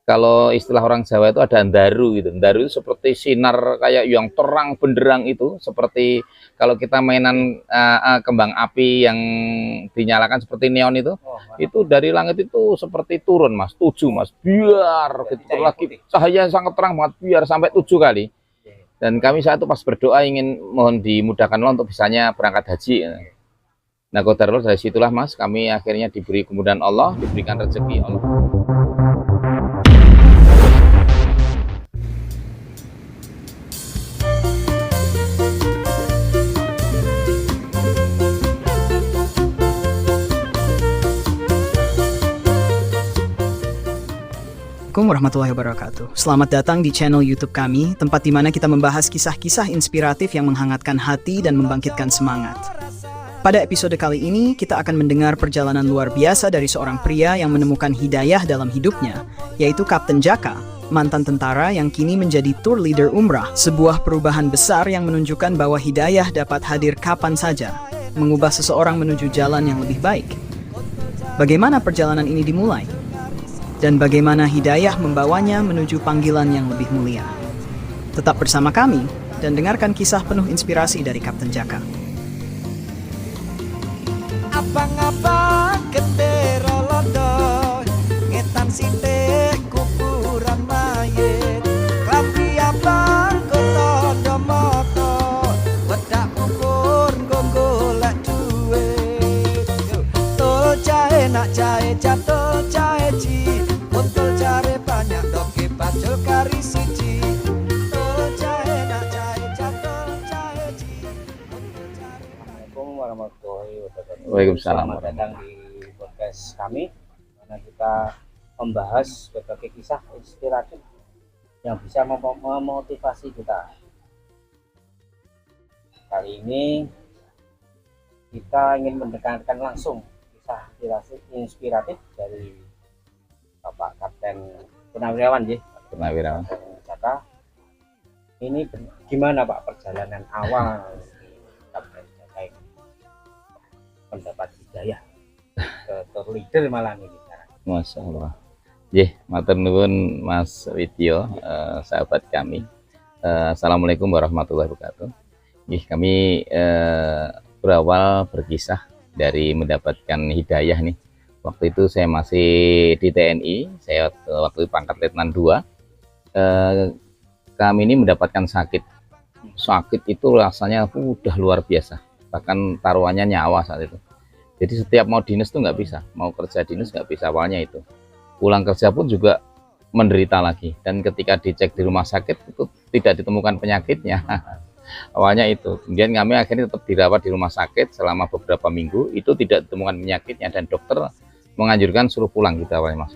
Kalau istilah orang Jawa itu ada ndaru gitu. Ndaru itu seperti sinar kayak yang terang benderang itu, seperti kalau kita mainan kembang api yang dinyalakan seperti neon itu dari langit itu seperti turun mas, 7 mas, biar gitu lagi cahaya sangat terang banget, biar sampai 7 kali. Dan kami saat itu pas berdoa ingin mohon dimudahkan Allah untuk bisanya berangkat haji. Nah, qadarullah dari situlah mas, kami akhirnya diberi kemudahan Allah, diberikan rezeki Allah. Assalamualaikum warahmatullahi wabarakatuh. Selamat datang di channel YouTube kami, tempat di mana kita membahas kisah-kisah inspiratif yang menghangatkan hati dan membangkitkan semangat. Pada episode kali ini, kita akan mendengar perjalanan luar biasa dari seorang pria yang menemukan hidayah dalam hidupnya, yaitu Kapten Jaka, mantan tentara yang kini menjadi tour leader umrah, sebuah perubahan besar yang menunjukkan bahwa hidayah dapat hadir kapan saja, mengubah seseorang menuju jalan yang lebih baik. Bagaimana perjalanan ini dimulai? Dan bagaimana hidayah membawanya menuju panggilan yang lebih mulia. Tetap bersama kami dan dengarkan kisah penuh inspirasi dari Kapten Jaka. Abang-abang gendera londo, ngetan sithik kuburan mayit. Klambi abang kotondo moto, wedak kubur nggo golek duit. Tol jahe nak jahe jatuh jahe ji. Untuk cari banyak doke bacul kari siji. Tol jahe nak jahe jatuh jahe ji. Assalamualaikum warahmatullahi wabarakatuh. Waalaikumsalam. Selamat datang di podcast kami, mana kita membahas berbagai kisah inspiratif yang bisa memotivasi kita. Kali ini kita ingin mendengarkan langsung kisah inspiratif dari Bapak Kapten Purnawirawan ya. Purnawirawan. Jaka. Ini gimana Pak perjalanan awal Kapten Jaka ini mendapat hidayah ke tour leader malam ini? Masya Allah. Matur nuwun Mas Widyo, sahabat kami. Assalamualaikum warahmatullahi wabarakatuh. Kami berawal berkisah dari mendapatkan hidayah nih. Waktu itu saya masih di TNI, saya waktu itu pangkat Letnan 2. Kami ini mendapatkan sakit. Sakit itu rasanya udah luar biasa, bahkan taruhannya nyawa saat itu. Jadi setiap mau dinas tuh nggak bisa, mau kerja dinas nggak bisa awalnya itu. Pulang kerja pun juga menderita lagi. Dan ketika dicek di rumah sakit itu tidak ditemukan penyakitnya. Awalnya itu. Kemudian kami akhirnya tetap dirawat di rumah sakit selama beberapa minggu. Itu tidak ditemukan penyakitnya dan dokter menganjurkan suruh pulang gitu awalnya mas.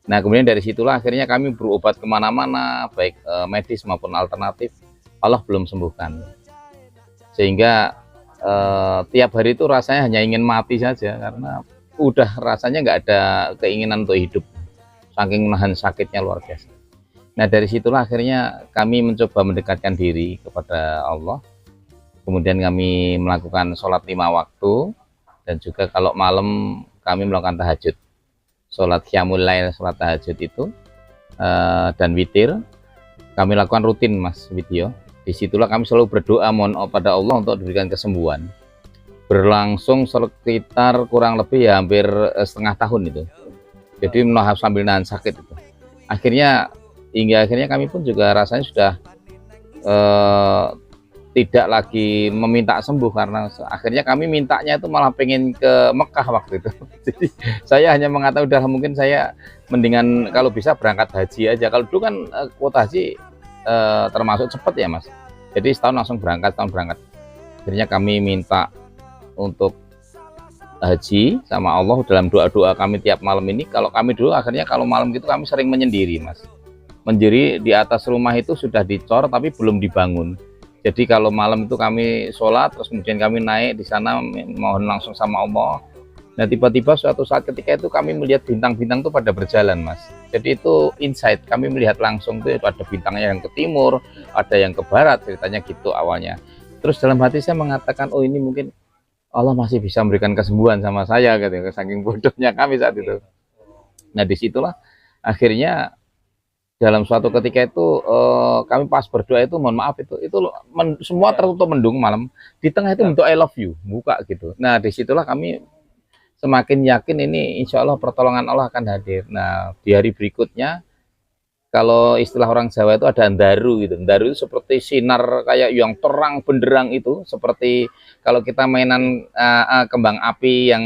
Nah kemudian dari situlah akhirnya kami berobat kemana-mana, baik medis maupun alternatif. Allah belum sembuhkan. Sehingga tiap hari itu rasanya hanya ingin mati saja, karena udah rasanya nggak ada keinginan untuk hidup, saking menahan sakitnya luar biasa. Nah dari situlah akhirnya kami mencoba mendekatkan diri kepada Allah. Kemudian kami melakukan sholat 5 waktu, dan juga kalau malam kami melakukan tahajud, sholat qiyamul lail, sholat tahajud itu dan witir kami lakukan rutin mas Widyo. Disitulah kami selalu berdoa mohon pada Allah untuk diberikan kesembuhan. Berlangsung sekitar kurang lebih ya hampir setengah tahun itu. Jadi sambil nahan sakit itu. Hingga akhirnya kami pun juga rasanya sudah tidak lagi meminta sembuh, karena akhirnya kami mintanya itu malah pengen ke Mekah waktu itu. Jadi saya hanya mengatakan udah mungkin saya mendingan kalau bisa berangkat haji aja. Kalau dulu kan kuota haji termasuk cepat ya mas. Jadi setahun langsung berangkat, tahun berangkat. Akhirnya kami minta untuk haji sama Allah dalam doa-doa kami tiap malam ini. Kalau kami dulu akhirnya kalau malam gitu kami sering menyendiri mas. Menyendiri di atas rumah itu sudah dicor tapi belum dibangun. Jadi kalau malam itu kami sholat, terus kemudian kami naik di sana mohon langsung sama Allah. Nah tiba-tiba suatu saat ketika itu kami melihat bintang-bintang itu pada berjalan mas. Jadi itu insight, kami melihat langsung tuh ada bintangnya yang ke timur, ada yang ke barat, ceritanya gitu awalnya. Terus dalam hati saya mengatakan, oh ini mungkin Allah masih bisa memberikan kesembuhan sama saya gitu, saking bodohnya kami saat itu. Nah disitulah Akhirnya dalam suatu ketika itu kami pas berdoa itu, mohon maaf itu semua tertutup mendung malam, di tengah itu bentuk I love you buka gitu. Nah disitulah kami semakin yakin ini insya Allah pertolongan Allah akan hadir. Nah di hari berikutnya, kalau istilah orang Jawa itu ada ndaru gitu. Ndaru itu seperti sinar kayak yang terang benderang itu, seperti kalau kita mainan kembang api yang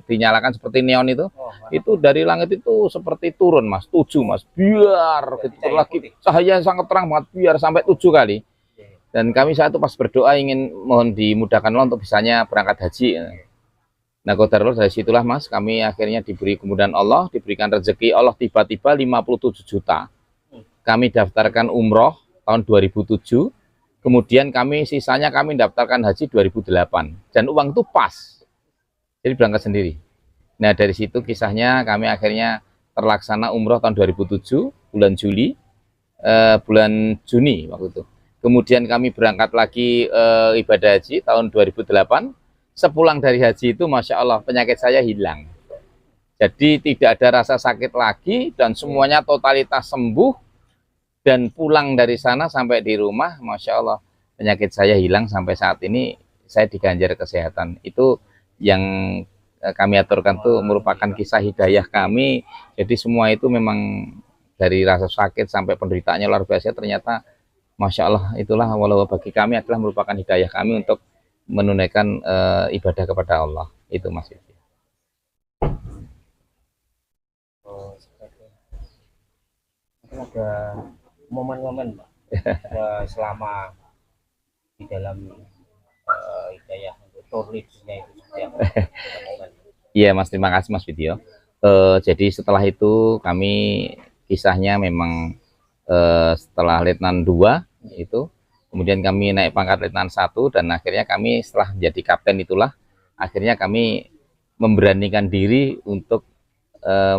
dinyalakan seperti neon itu dari langit itu seperti turun mas, 7 mas, biar gitu lagi cahaya sangat terang banget, biar sampai 7 kali. Dan kami saat itu pas berdoa ingin mohon dimudahkan Allah untuk bisanya berangkat haji. Nah qadarullah dari situlah mas, kami akhirnya diberi kemudahan Allah, diberikan rezeki Allah tiba-tiba 57 juta. Kami daftarkan umroh tahun 2007, kemudian sisanya kami daftarkan haji 2008, dan uang itu pas, jadi berangkat sendiri. Nah dari situ kisahnya kami akhirnya terlaksana umroh tahun 2007, bulan Juni waktu itu. Kemudian kami berangkat lagi ibadah haji tahun 2008. Sepulang dari haji itu Masya Allah penyakit saya hilang. Jadi tidak ada rasa sakit lagi dan semuanya totalitas sembuh. Dan pulang dari sana sampai di rumah Masya Allah penyakit saya hilang, sampai saat ini saya diganjar kesehatan. Itu yang kami aturkan tuh merupakan kisah hidayah kami. Jadi semua itu memang dari rasa sakit sampai penderitaannya luar biasa, ternyata Masya Allah itulah walau bagi kami adalah merupakan hidayah kami untuk menunaikan ibadah kepada Allah. Itu Mas Vivi. Mungkin ada momen-momen Pak selama di dalam hidayah untuk tour leads-nya itu seperti apa? Iya Mas, terima kasih Mas Video. Jadi setelah itu kami kisahnya memang setelah Letnan 2 itu, kemudian kami naik pangkat Letnan 1, dan akhirnya kami setelah menjadi kapten itulah akhirnya kami memberanikan diri untuk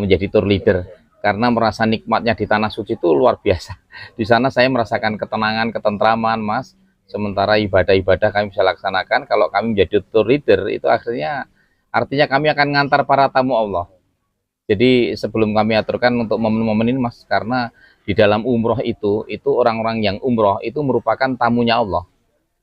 menjadi tour leader, karena merasa nikmatnya di tanah suci itu luar biasa. Di sana saya merasakan ketenangan, ketentraman Mas, sementara ibadah-ibadah kami bisa laksanakan. Kalau kami menjadi tour leader itu artinya kami akan ngantar para tamu Allah. Jadi sebelum kami aturkan untuk momen-momen ini Mas, karena di dalam umroh itu orang-orang yang umroh itu merupakan tamunya Allah.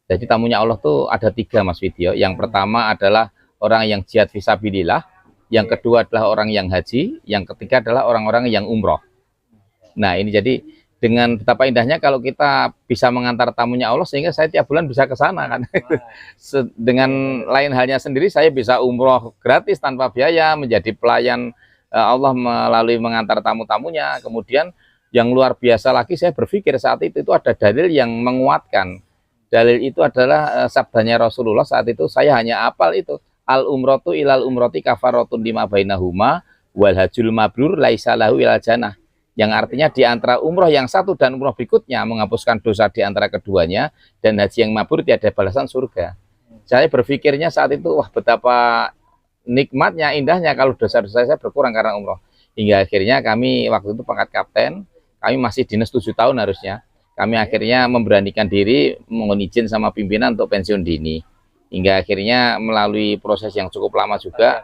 Jadi tamunya Allah tuh ada 3 Mas Video. Yang pertama adalah orang yang jihad fisabilillah, yang kedua adalah orang yang haji, yang ketiga adalah orang-orang yang umroh. Nah ini jadi dengan betapa indahnya kalau kita bisa mengantar tamunya Allah, sehingga saya tiap bulan bisa ke sana kan. Dengan lain halnya sendiri saya bisa umroh gratis tanpa biaya, menjadi pelayan Allah melalui mengantar tamu-tamunya. Kemudian yang luar biasa lagi, saya berpikir saat itu ada dalil yang menguatkan. Dalil itu adalah sabdanya Rasulullah saat itu, saya hanya apal itu, al umrotu ilal umroti kafaratun lima bainahuma wal hajjul mabrur laisa lahu ilal jannah. Yang artinya di antara umroh yang satu dan umroh berikutnya menghapuskan dosa di antara keduanya, dan haji yang mabrur tiada balasan surga. Saya berpikirnya saat itu, wah betapa nikmatnya, indahnya kalau dosa-dosa saya berkurang karena umroh. Hingga akhirnya kami waktu itu pangkat kapten, kami masih dinas 7 tahun harusnya. Kami akhirnya memberanikan diri mohon izin sama pimpinan untuk pensiun dini. Hingga akhirnya melalui proses yang cukup lama juga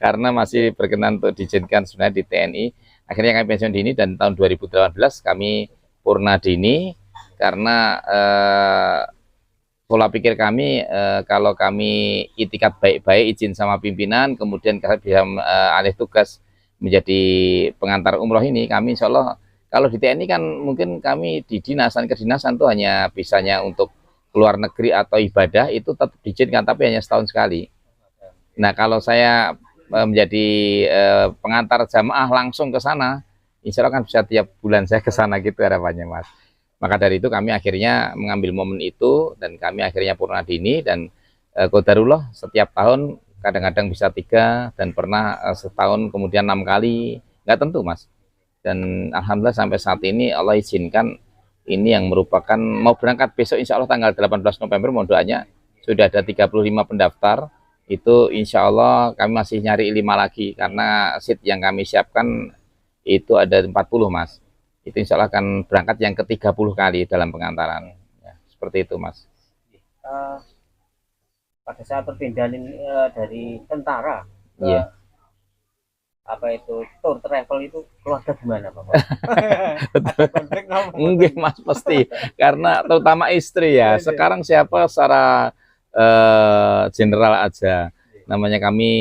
karena masih berkenan untuk diizinkan sebenarnya di TNI. Akhirnya kami pensiun dini, dan tahun 2018 kami purna dini karena pola pikir kami kalau kami itikat baik-baik izin sama pimpinan, kemudian kami bisa alih tugas menjadi pengantar umroh ini, kami insya Allah kalau di TNI kan mungkin kami di kedinasan tuh hanya bisanya untuk keluar negeri atau ibadah itu tetap diizinkan, tapi hanya setahun sekali. Nah kalau saya menjadi pengantar jamaah langsung ke sana, insya Allah kan bisa tiap bulan saya ke sana gitu harapannya Mas. Maka dari itu kami akhirnya mengambil momen itu, dan kami akhirnya purna dini, dan qadarullah setiap tahun kadang-kadang bisa 3, dan pernah setahun kemudian 6 kali, nggak tentu Mas. Dan alhamdulillah sampai saat ini Allah izinkan, ini yang merupakan mau berangkat besok insya Allah tanggal 18 November, mohon doanya sudah ada 35 pendaftar. Itu insya Allah kami masih nyari 5 lagi, karena seat yang kami siapkan itu ada 40 Mas. Itu insya Allah akan berangkat yang ke-30 kali dalam pengantaran ya, seperti itu Mas. Pada saat perpindahan dari tentara ke apa itu tour travel itu keluarga gimana Bapak? Ada konflik apa? Enggak Mas, pasti karena terutama istri ya. Sekarang siapa secara general aja, namanya kami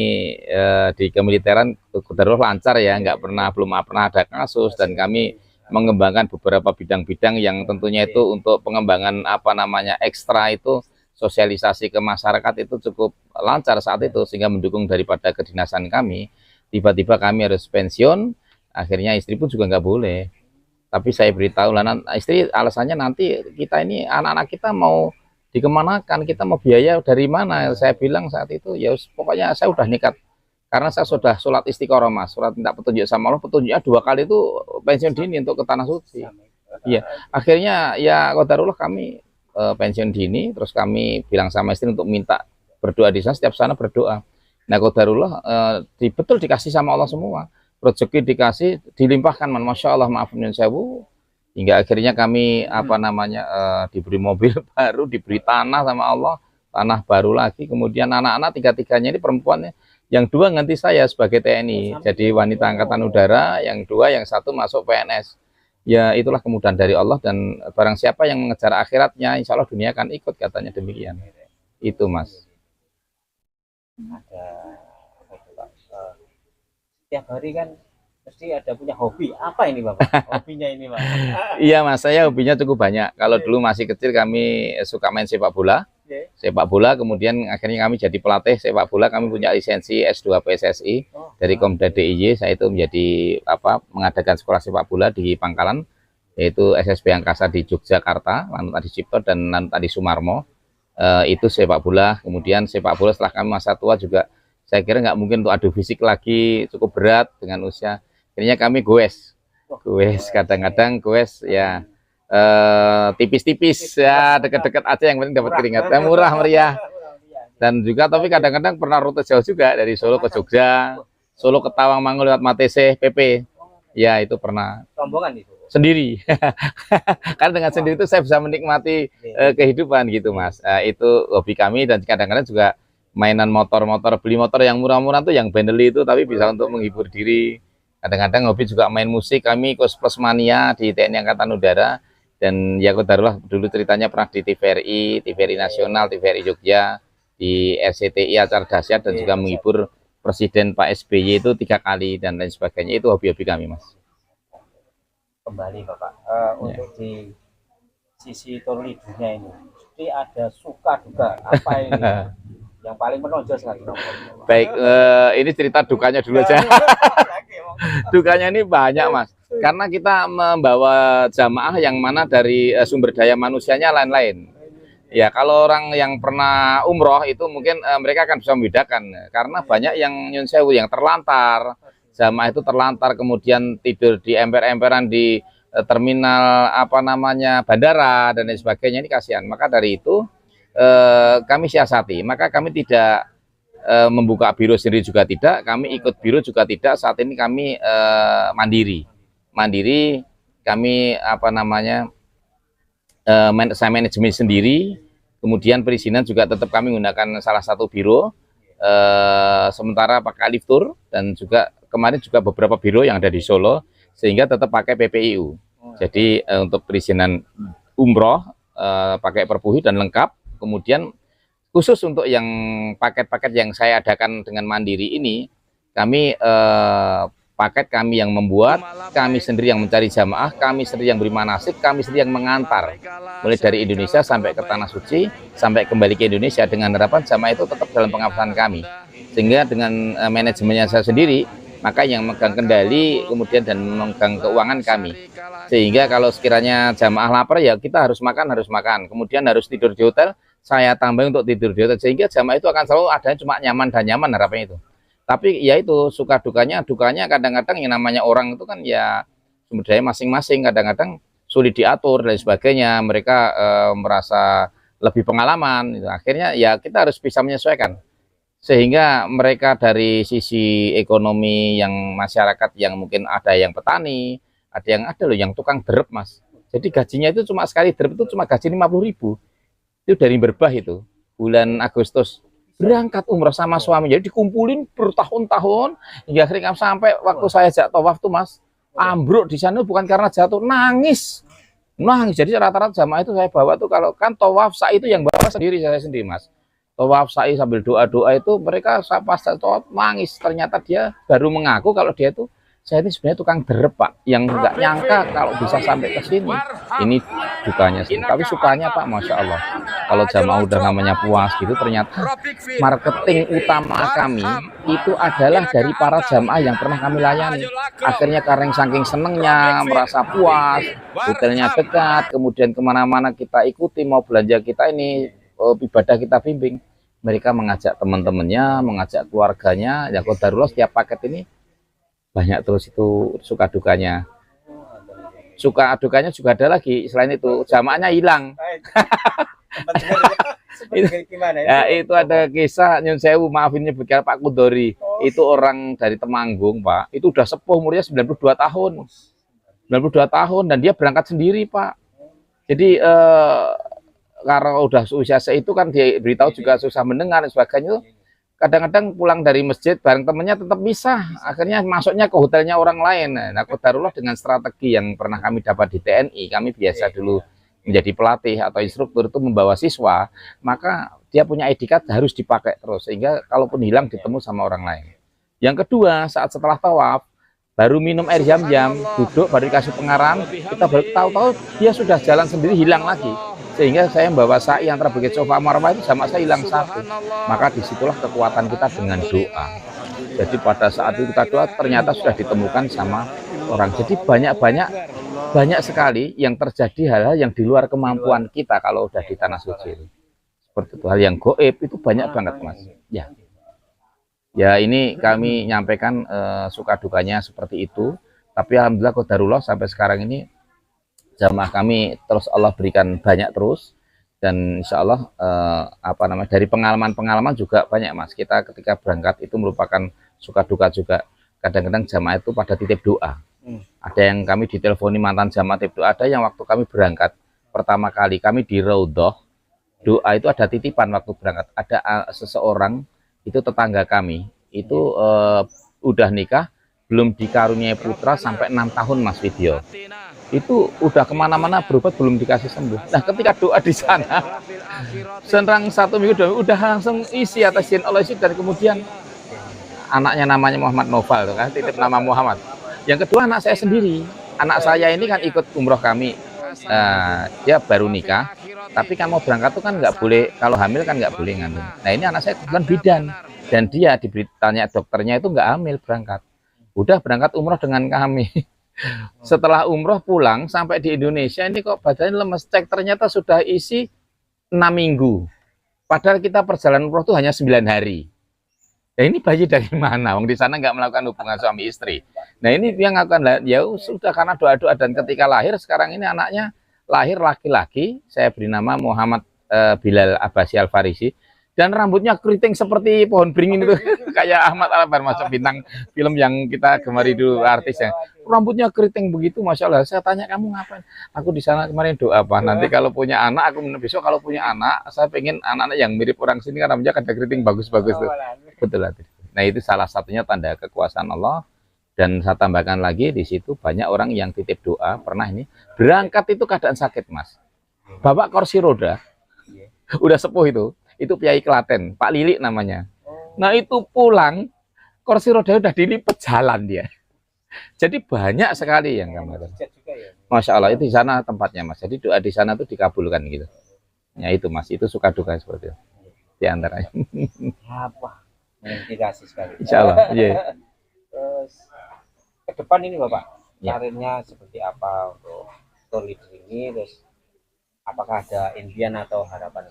di kemiliteran Qadarullah lancar ya, belum pernah ada kasus, dan kami mengembangkan beberapa bidang-bidang yang tentunya itu untuk pengembangan apa namanya ekstra itu, sosialisasi ke masyarakat itu cukup lancar saat itu, sehingga mendukung daripada kedinasan kami. Tiba-tiba kami harus pensiun, akhirnya istri pun juga nggak boleh. Tapi saya beritahu lah istri, alasannya nanti kita ini anak-anak kita mau dikemanakan, kita mau biaya dari mana. Saya bilang saat itu ya pokoknya saya udah nekat, karena saya sudah sholat istiqoroh Mas, surat minta petunjuk sama Allah, petunjuknya 2 kali itu pensiun dini untuk ke tanah suci. Iya, akhirnya ya qadarullah kami pensiun dini, terus kami bilang sama istri untuk minta berdoa di sana, setiap sana berdoa. Nah qadarullah betul dikasih sama Allah semua, rezeki dikasih, dilimpahkan, masya Allah, maaf nyun sewu, hingga akhirnya kami apa namanya diberi mobil baru, diberi tanah sama Allah, tanah baru lagi. Kemudian anak-anak tiga-tiganya ini perempuan, yang 2 ganti saya sebagai TNI, jadi wanita angkatan udara, yang 2, yang 1 masuk PNS. Ya itulah kemudahan dari Allah, dan barang siapa yang mengejar akhiratnya, insya Allah dunia akan ikut, katanya demikian. Itu Mas. Ada apa itu Pak? Setiap hari kan mesti ada punya hobi. Apa ini Bapak? Hobinya ini Pak? Iya Mas, saya hobinya cukup banyak. Kalau dulu masih kecil kami suka main sepak bola. Sepak bola, kemudian akhirnya kami jadi pelatih sepak bola. Kami punya lisensi S2 PSSI dari Komda DIY. Saya itu menjadi mengadakan sekolah sepak bola di Pangkalan, yaitu SSB Angkasa di Yogyakarta, Lanut Adi Cipto dan Lanut Adi Sumarmo. Itu sepak bola. Kemudian sepak bola setelah kami masa tua juga, saya kira nggak mungkin untuk adu fisik lagi, cukup berat dengan usia. Akhirnya kami goes, kadang-kadang goes ya tipis-tipis ya, deket-deket aja, yang penting dapat keringat, murah meriah. Dan juga tapi kadang-kadang pernah rute jauh juga, dari Solo ke Jogja, Solo ke Tawangmangu lewat Matese PP, ya itu pernah. Rombongan itu Sendiri. Karena dengan sendiri itu saya bisa menikmati kehidupan gitu Mas. Itu hobi kami, dan kadang-kadang juga mainan motor-motor, beli motor yang murah-murah tuh, yang Bentley itu, tapi bisa untuk menghibur diri. Kadang-kadang hobi juga main musik, kami Plus Mania di TNI Angkatan Udara. Dan ya qadarullah dulu ceritanya pernah di TVRI Nasional, TVRI Jogja, di RCTI acara dahsyat, dan juga menghibur Presiden Pak SBY itu 3 kali dan lain sebagainya. Itu hobi-hobi kami Mas. Kembali Bapak, untuk di sisi tour leadernya ini, mesti ada suka duka apa ini yang paling menonjol sekali? Baik, ini cerita dukanya dulu aja. Dukanya ini banyak Mas, karena kita membawa jamaah yang mana dari sumber daya manusianya lain-lain. Ya kalau orang yang pernah umroh itu mungkin mereka akan bisa membedakan, karena banyak yang nyun sewu yang terlantar. Jamaah itu terlantar, kemudian tidur di emper-emperan di terminal bandara dan lain sebagainya, ini kasihan. Maka dari itu kami siasati, maka kami tidak membuka biro sendiri juga tidak, kami ikut biro juga tidak. Saat ini kami mandiri, kami saya manajemen sendiri. Kemudian perizinan juga tetap kami menggunakan salah satu biro, sementara pakai Alif Tour, dan juga kemarin juga beberapa biro yang ada di Solo, sehingga tetap pakai PPIU. Jadi untuk perizinan umroh pakai Perpuhi dan lengkap. Kemudian khusus untuk yang paket-paket yang saya adakan dengan mandiri ini, kami paket kami yang membuat, kami sendiri yang mencari jamaah, kami sendiri yang beri manasik, kami sendiri yang mengantar, mulai dari Indonesia sampai ke Tanah Suci, sampai kembali ke Indonesia, dengan harapan jamaah itu tetap dalam pengawasan kami. Sehingga dengan manajemennya saya sendiri, maka yang megang kendali kemudian dan memegang keuangan kami. Sehingga kalau sekiranya jamaah lapar, ya kita harus makan, kemudian harus tidur di hotel, saya tambah untuk tidur di hotel, sehingga jamaah itu akan selalu adanya cuma nyaman dan nyaman, harapannya itu. Tapi ya itu suka dukanya kadang-kadang yang namanya orang itu kan ya sumber daya masing-masing, kadang-kadang sulit diatur dan sebagainya. Mereka merasa lebih pengalaman, gitu. Akhirnya ya kita harus bisa menyesuaikan, sehingga mereka dari sisi ekonomi yang masyarakat yang mungkin ada yang petani, ada loh yang tukang derep Mas. Jadi gajinya itu cuma sekali derep itu cuma gaji 50.000. Itu dari Berbah itu bulan Agustus. berangkat umroh sama suami, jadi dikumpulin bertahun-tahun hingga akhirnya sampai waktu saya ajak tawaf tuh Mas, ambruk di sana bukan karena jatuh, nangis. Jadi rata-rata jamaah itu saya bawa tuh kalau kan tawaf sa'i itu yang bawa sendiri saya sendiri Mas. Tawaf sa'i sambil doa-doa itu mereka pas tawaf nangis, ternyata dia baru mengaku kalau dia itu saya ini sebenarnya tukang derep Pak, yang nggak nyangka kalau bisa sampai ke sini. Ini dukanya sih, tapi sukanya Pak, Masya Allah. Kalau jamaah udah namanya puas gitu, ternyata marketing utama kami itu adalah dari para jamaah yang pernah kami layani. Akhirnya karena saking senengnya, merasa puas, hotelnya dekat, kemudian kemana-mana kita ikuti, mau belanja kita ini, ibadah kita bimbing. Mereka mengajak teman-temannya, mengajak keluarganya, ya qadarullah setiap paket ini banyak terus itu suka dukanya. Suka dukanya juga ada lagi, selain itu jamaahnya hilang. Itu ada kisah Nyun Sewu, maafin nyebutkan Pak Kudori. Itu orang dari Temanggung Pak, itu udah sepuh, umurnya 92 tahun 92 tahun dan dia berangkat sendiri Pak. Jadi karena udah usia itu kan dia beritahu juga susah mendengar dan sebagainya. Kadang-kadang pulang dari masjid bareng temennya tetap bisa, akhirnya masuknya ke hotelnya orang lain. Nah, qadarullah dengan strategi yang pernah kami dapat di TNI, kami biasa dulu menjadi pelatih atau instruktur itu membawa siswa, maka dia punya ID card harus dipakai terus, sehingga kalaupun hilang ditemu sama orang lain. Yang kedua, saat setelah tawaf, baru minum air zam-zam, duduk, baru dikasih pengarahan, kita baru tahu-tahu dia sudah jalan sendiri, hilang lagi. Sehingga saya membawa sa'i antara Bukit Sofa Marwah itu sama saya hilang satu. Maka disitulah kekuatan kita dengan doa. Jadi pada saat itu kita doa ternyata sudah ditemukan sama orang. Jadi banyak sekali yang terjadi hal-hal yang di luar kemampuan kita kalau udah di tanah suci. Seperti itu, hal yang goib itu banyak banget Mas. Ya ini kami nyampaikan suka dukanya seperti itu. Tapi alhamdulillah qadarullah sampai sekarang ini jamaah kami terus Allah berikan banyak terus, dan insya Allah dari pengalaman-pengalaman juga banyak Mas. Kita ketika berangkat itu merupakan suka duka juga. Kadang-kadang jamaah itu pada titip doa. Ada yang kami diteleponi mantan jamaah titip doa, ada yang waktu kami berangkat pertama kali kami di Raudhah, doa itu ada titipan waktu berangkat. Ada seseorang itu tetangga kami itu udah nikah, belum dikaruniai putra sampai 6 tahun Mas Video. Itu udah kemana-mana berobat belum dikasih sembuh. Nah ketika doa di sana serang 1 minggu udah langsung isi atas izin Allah isi, dan kemudian anaknya namanya Muhammad Noval kan, titip nama Muhammad. Yang kedua anak saya sendiri, anak saya ini kan ikut umroh kami, dia baru nikah, tapi kan mau berangkat tuh kan nggak boleh, kalau hamil kan nggak boleh ngandung. Nah ini anak saya kebetulan bidan, dan dia ditanya dokternya itu nggak hamil berangkat, udah berangkat umroh dengan kami. Setelah umroh pulang sampai di Indonesia ini kok badannya lemes, cek ternyata sudah isi 6 minggu, padahal kita perjalanan umroh itu hanya 9 hari. Nah ini bayi dari mana? Wong di sana nggak melakukan hubungan suami istri. Nah ini yang akan ya sudah karena doa-doa, dan ketika lahir sekarang ini anaknya lahir laki-laki, saya beri nama Muhammad Bilal Abbasi Al-Farisi. Dan rambutnya keriting seperti pohon beringin itu, kayak Ahmad Al-Bar masuk bintang film yang kita gemari dulu artisnya. Rambutnya keriting begitu, Masya Allah. Saya tanya, kamu ngapain? Aku di sana kemarin doa apa? Nanti kalau punya anak, aku besok kalau punya anak, saya pengen anak-anak yang mirip orang sini kan rambutnya ada keriting bagus-bagus tuh. Betul. Nah itu salah satunya tanda kekuasaan Allah. Dan saya tambahkan lagi di situ banyak orang yang titip doa. Pernah ini berangkat itu keadaan sakit Mas, bapak kursi roda, udah sepuh itu Piai Klaten, Pak Lili namanya. Nah itu pulang kursi roda udah dilipat jalan dia. Jadi banyak sekali yang kamu katakan. Masya Allah, itu di sana tempatnya Mas. Jadi doa di sana tuh dikabulkan gitu. Ya itu Mas, itu suka duka seperti itu di antaranya. Apa? Menginspirasi sekali. Insya Allah. Yeah. Terus ke depan ini Bapak, karirnya seperti apa untuk tour leader ini? Terus apakah ada impian atau harapan?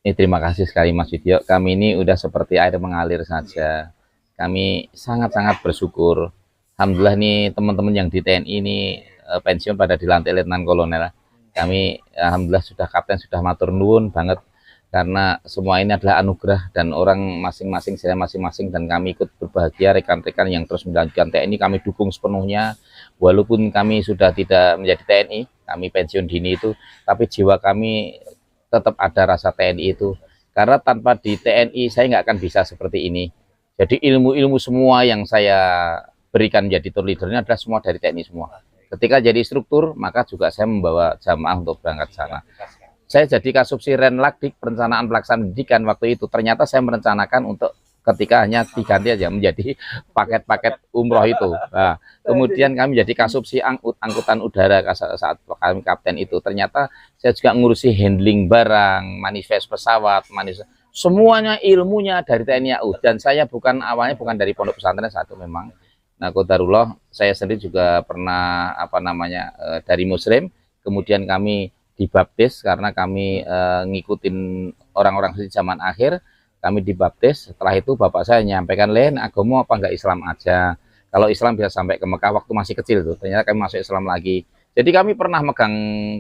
Terima kasih sekali Mas Widyo. Kami ini udah seperti air mengalir saja. Kami sangat-sangat bersyukur. Alhamdulillah nih teman-teman yang di TNI ini pensiun pada dilantik Letnan Kolonel. Kami alhamdulillah sudah kapten, sudah matur nuwun banget, karena semua ini adalah anugerah dan orang masing-masing, saya masing-masing, dan kami ikut berbahagia. Rekan-rekan yang terus melanjutkan TNI kami dukung sepenuhnya. Walaupun kami sudah tidak menjadi TNI, kami pensiun dini itu, tapi jiwa kami tetap ada rasa TNI itu. Karena tanpa di TNI saya nggak akan bisa seperti ini. Jadi ilmu-ilmu semua yang saya berikan jadi tour leader ini adalah semua dari TNI semua. Ketika jadi struktur, maka juga saya membawa jamaah untuk berangkat sana. Saya jadi Kasubsi Renlagdik perencanaan pelaksanaan pendidikan waktu itu. Ternyata saya merencanakan untuk ketika hanya diganti aja menjadi paket-paket umroh itu. Nah, kemudian kami jadi Kasubsi angkutan udara saat kami kapten itu. Ternyata saya juga ngurusi handling barang, manifest pesawat, manifest semuanya ilmunya dari TNI AU. Dan saya awalnya bukan dari pondok pesantren satu memang. Nah, Qadarullah saya sendiri juga pernah dari Muslim. Kemudian kami dibaptis karena kami ngikutin orang-orang di zaman akhir. Kami dibaptis. Setelah itu bapak saya nyampaikan, "Len, agama apa enggak Islam aja? Kalau Islam bisa sampai ke Mekah." Waktu masih kecil tuh. Ternyata kami masuk Islam lagi. Jadi kami pernah megang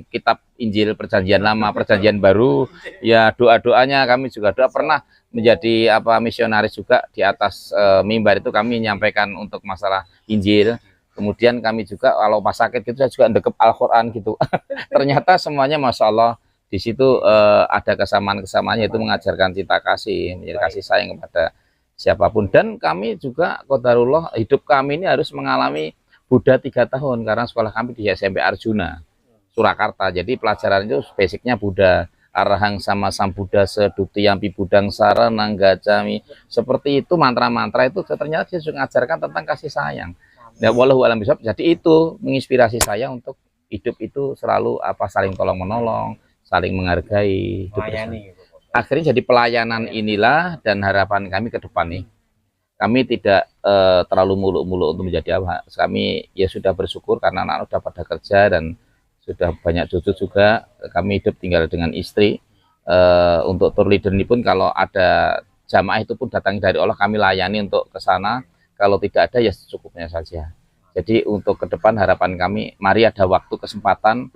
kitab Injil Perjanjian Lama, Perjanjian Baru. Ya doa-doanya kami juga pernah menjadi misionaris juga di atas mimbar itu kami menyampaikan untuk masalah Injil. Kemudian kami juga kalau pas sakit gitu saya juga ndekep Al-Qur'an gitu. Ternyata semuanya Masya Allah di situ ada kesamaan-kesamaannya, yaitu mengajarkan cinta kasih, menjadi kasih sayang kepada siapapun. Dan kami juga Qadarullah hidup kami ini harus mengalami Buddha 3 tahun karena sekolah kami di SMP Arjuna Surakarta. Jadi pelajaran itu basicnya Buddha. Arahang sama Sambuddha sedutiyampi budang saranang gacami. Seperti itu mantra-mantra itu ternyata dia juga mengajarkan tentang kasih sayang. Ya, wallahu a'lam bishawab. Jadi itu menginspirasi saya untuk hidup itu selalu saling tolong menolong, saling menghargai. Akhirnya jadi pelayanan inilah dan harapan kami ke depan nih. Kami tidak terlalu muluk-muluk untuk menjadi apa. Kami ya sudah bersyukur karena anak sudah pada kerja dan sudah banyak cucu juga. Kami hidup tinggal dengan istri. Untuk tour leader ini pun kalau ada jamaah itu pun datang dari Allah, kami layani untuk ke sana. Kalau tidak ada ya secukupnya saja. Jadi untuk ke depan harapan kami, mari ada waktu kesempatan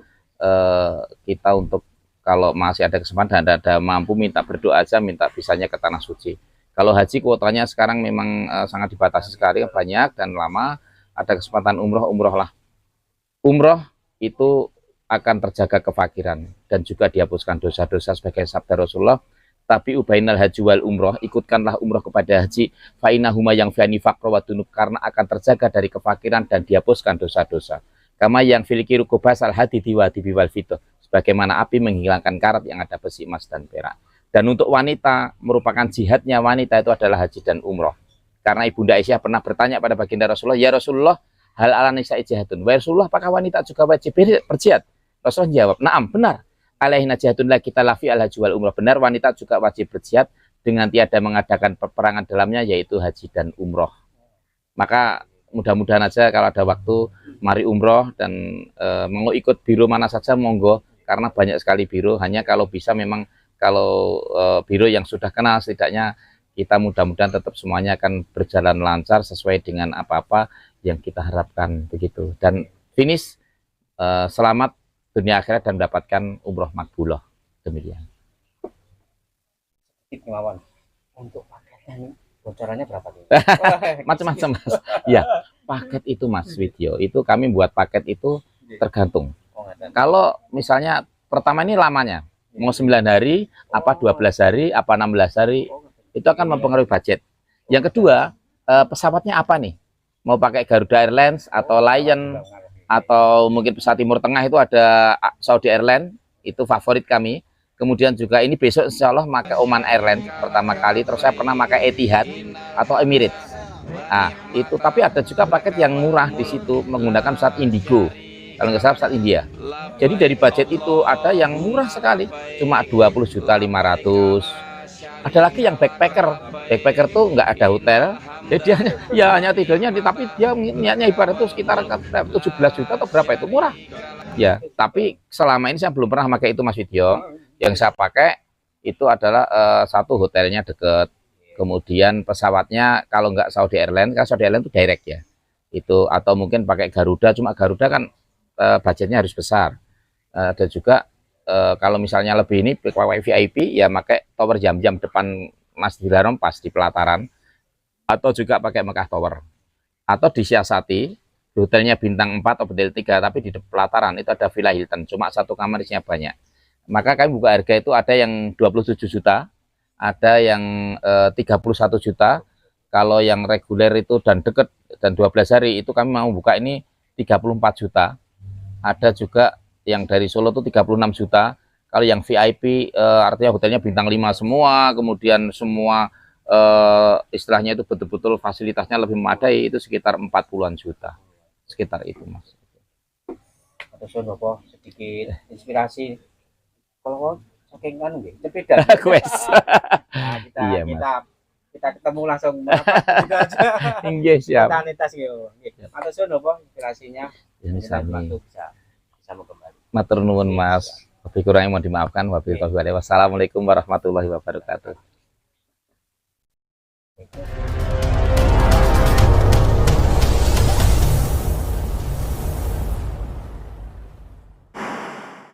kita untuk kalau masih ada kesempatan dan ada mampu minta berdoa aja, minta bisanya ke tanah suci. Kalau haji kuotanya sekarang memang sangat dibatasi sekali, banyak dan lama. Ada kesempatan umroh lah. Umroh itu akan terjaga kefakiran dan juga dihapuskan dosa-dosa sebagai sabda Rasulullah. Tapi ubainal haji wal umroh, ikutkanlah umroh kepada haji, fa'inahuma yang fi'ani faqra wa dunub, karena akan terjaga dari kefakiran dan dihapuskan dosa-dosa. Kama yang filiki rukubasal hadidi wa dibi wal fitoh, sebagaimana api menghilangkan karat yang ada besi emas dan perak. Dan untuk wanita, merupakan jihadnya wanita itu adalah haji dan umroh. Karena Ibunda Aisyah pernah bertanya pada baginda Rasulullah, "Ya Rasulullah, hal ala nisa'i jihadun?" "Wa Rasulullah, apakah wanita juga wajib berjihad?" Rasulullah jawab, "Na'am, benar. Alaihina jihadun la kita lafi al haji wal umroh." Benar, wanita juga wajib berjihad dengan tiada mengadakan peperangan dalamnya, yaitu haji dan umroh. Maka mudah-mudahan aja kalau ada waktu mari umroh dan mau ikut biro mana saja monggo, karena banyak sekali biro. Hanya kalau bisa memang kalau biro yang sudah kenal, setidaknya kita mudah-mudahan tetap semuanya akan berjalan lancar sesuai dengan apa-apa yang kita harapkan begitu. Dan finish selamat dunia akhirat dan mendapatkan umroh makbulah. Demikian. Untuk paketnya bocorannya berapa nih? Macam-macam Mas. Ya, paket itu Mas Widyo, itu kami buat paket itu tergantung. Kalau misalnya pertama ini lamanya, mau 9 hari, apa 12 hari, apa 16 hari, itu akan mempengaruhi budget. Yang kedua, pesawatnya apa nih? Mau pakai Garuda Airlines atau Lion atau mungkin pesawat Timur Tengah, itu ada Saudi Airlines, itu favorit kami. Kemudian juga ini besok insya Allah pakai Oman Airlines pertama kali, terus saya pernah pakai Etihad atau Emirates. Nah, itu tapi ada juga paket yang murah di situ menggunakan pesawat Indigo, kalau nggak salah pesawat India. Jadi dari budget itu ada yang murah sekali, cuma 20.500.000. Ada lagi yang backpacker tuh nggak ada hotel, jadi dia hanya tidurnya, tapi dia niatnya ibarat itu sekitar 17 juta atau berapa, itu murah. Ya, tapi selama ini saya belum pernah pakai itu Mas Widyo. Yang saya pakai itu adalah satu hotelnya deket, kemudian pesawatnya kalau nggak Saudi Airlines, kan Saudi Airlines itu direct ya, itu atau mungkin pakai Garuda, cuma Garuda kan budgetnya harus besar. Ada juga kalau misalnya lebih ini VIP ya pakai tower jam-jam depan Masjidil Haram pas di pelataran, atau juga pakai Mekah Tower, atau disiasati hotelnya bintang 4 atau bintang 3 tapi di pelataran itu ada Villa Hilton, cuma satu kamar isinya banyak. Maka kami buka harga itu ada yang 27 juta, ada yang 31 juta. Kalau yang reguler itu dan deket dan 12 hari itu kami mau buka ini 34 juta. Ada juga yang dari Solo itu 36 juta. Kalau yang VIP artinya hotelnya bintang 5 semua, kemudian semua istilahnya itu betul-betul fasilitasnya lebih memadai, itu sekitar 40-an juta. Sekitar itu, Mas. Atau sono sedikit inspirasi. Kalau saking kan nggih, cepet Quest. Nah, Iya, Mas. kita ketemu langsung gitu aja. Iya, siap. Spontanitas gitu. Atau sono inspirasinya. Ini sami. Bisa kembali. Matur nuwun, Mas. Lebih kurangnya mohon dimaafkan. Wassalamualaikum warahmatullahi wabarakatuh.